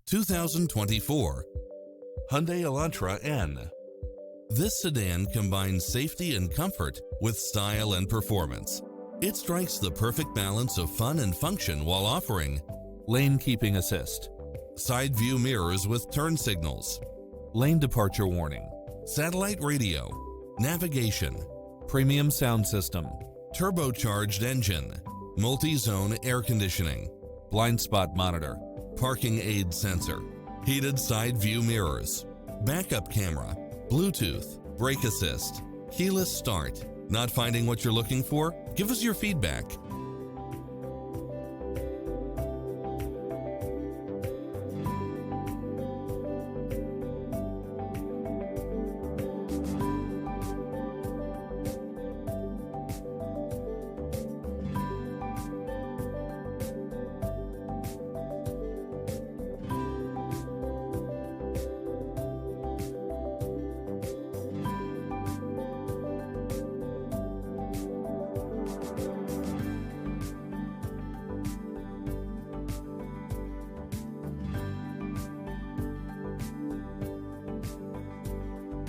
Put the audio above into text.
2024 Hyundai Elantra N. This sedan combines safety and comfort with style and performance. It strikes the perfect balance of fun and function while offering lane keeping assist, side view mirrors with turn signals, lane departure warning, satellite radio, navigation, premium sound system, turbocharged engine, multi-zone air conditioning, blind spot monitor, parking aid sensor, heated side view mirrors, backup camera, Bluetooth, brake assist, keyless start. Not finding what you're looking for? Give us your feedback.